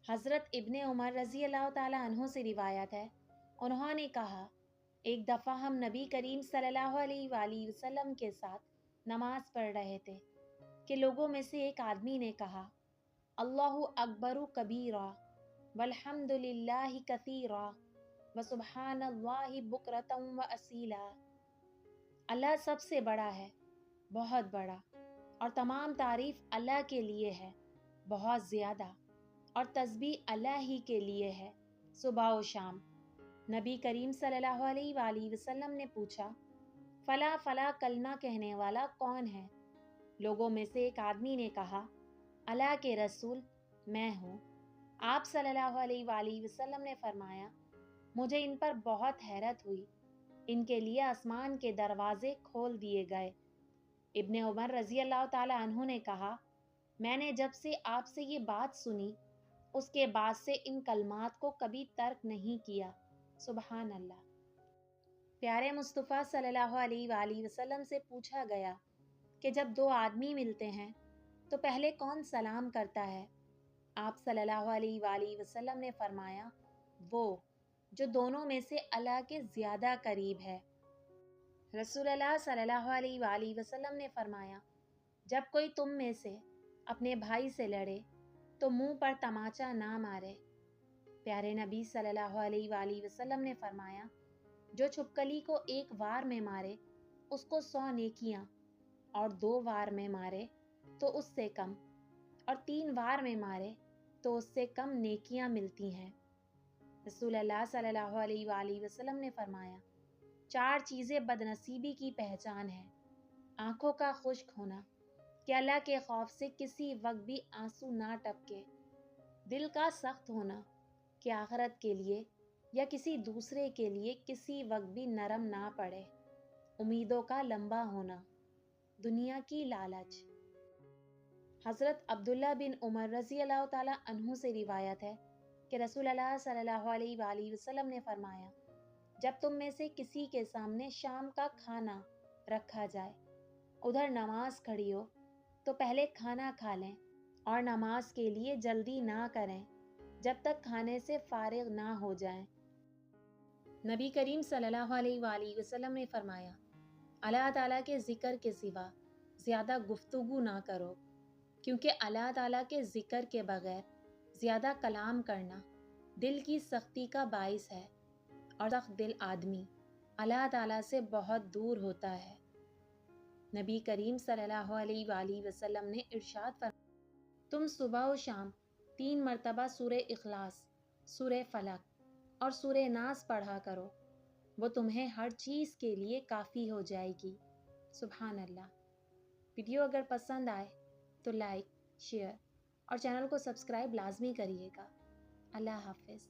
حضرت ابن عمر رضی اللہ تعالیٰ عنہ سے روایت ہے، انہوں نے کہا ایک دفعہ ہم نبی کریم صلی اللہ علیہ وآلہ وسلم کے ساتھ نماز پڑھ رہے تھے کہ لوگوں میں سے ایک آدمی نے کہا اللہ اکبر کبیرا والحمد للہ کثیرا وسبحان اللہ بکرۃ واصیلا۔ اللہ سب سے بڑا ہے، بہت بڑا، اور تمام تعریف اللہ کے لیے ہے، بہت زیادہ، اور تسبیح اللہ ہی کے لیے ہے صبح و شام۔ نبی کریم صلی اللہ علیہ وآلہ وسلم نے پوچھا فلاں فلاں کلمہ کہنے والا کون ہے؟ لوگوں میں سے ایک آدمی نے کہا اللہ کے رسول میں ہوں۔ آپ صلی اللہ علیہ وآلہ وسلم نے فرمایا مجھے ان پر بہت حیرت ہوئی، ان کے لیے آسمان کے دروازے کھول دیے گئے۔ ابن عمر رضی اللہ تعالی عنہ نے کہا میں نے جب سے آپ سے یہ بات سنی اس کے بعد سے ان کلمات کو کبھی ترک نہیں کیا۔ سبحان اللہ۔ پیارے مصطفیٰ صلی اللہ علیہ وآلہ وسلم سے پوچھا گیا کہ جب دو آدمی ملتے ہیں تو پہلے کون سلام کرتا ہے؟ آپ صلی اللہ علیہ وآلہ وسلم نے فرمایا وہ جو دونوں میں سے اللہ کے زیادہ قریب ہے۔ رسول اللہ صلی اللہ علیہ وآلہ وسلم نے فرمایا جب کوئی تم میں سے اپنے بھائی سے لڑے تو منہ پر تماچا نہ مارے۔ پیارے نبی صلی اللہ علیہ وآلہ وسلم نے فرمایا جو چھپکلی کو ایک وار میں مارے اس کو 100 نیکیاں، اور 2 وار میں مارے تو اس سے کم، اور 3 وار میں مارے تو اس سے کم نیکیاں ملتی ہیں۔ رسول اللہ صلی اللہ علیہ وآلہ وسلم نے فرمایا 4 چیزیں بدنصیبی کی پہچان ہے: آنکھوں کا خشک ہونا کہ اللہ کے خوف سے کسی وقت بھی آنسو نہ ٹپکے، دل کا سخت ہونا کہ آخرت کے لیے یا کسی دوسرے کے لیے کسی وقت بھی نرم نہ پڑے، امیدوں کا لمبا ہونا، دنیا کی لالچ۔ حضرت عبداللہ بن عمر رضی اللہ تعالیٰ عنہ سے روایت ہے کہ رسول اللہ صلی اللہ علیہ وآلہ وسلم نے فرمایا جب تم میں سے کسی کے سامنے شام کا کھانا رکھا جائے، ادھر نماز کھڑی ہو تو پہلے کھانا کھا لیں اور نماز کے لیے جلدی نہ کریں جب تک کھانے سے فارغ نہ ہو جائیں۔ نبی کریم صلی اللہ علیہ وآلہ وسلم نے فرمایا اللہ تعالیٰ کے ذکر کے سوا زیادہ گفتگو نہ کرو، کیونکہ اللہ تعالیٰ کے ذکر کے بغیر زیادہ کلام کرنا دل کی سختی کا باعث ہے، اور سخت دل آدمی اللہ تعالیٰ سے بہت دور ہوتا ہے۔ نبی کریم صلی اللہ علیہ وآلہ وسلم نے ارشاد فرمایا تم صبح و شام 3 مرتبہ سورہ اخلاص، سورہ فلق اور سورہ ناس پڑھا کرو، وہ تمہیں ہر چیز کے لیے کافی ہو جائے گی۔ سبحان اللہ۔ ویڈیو اگر پسند آئے تو لائک، شیئر اور چینل کو سبسکرائب لازمی کریے گا۔ اللہ حافظ۔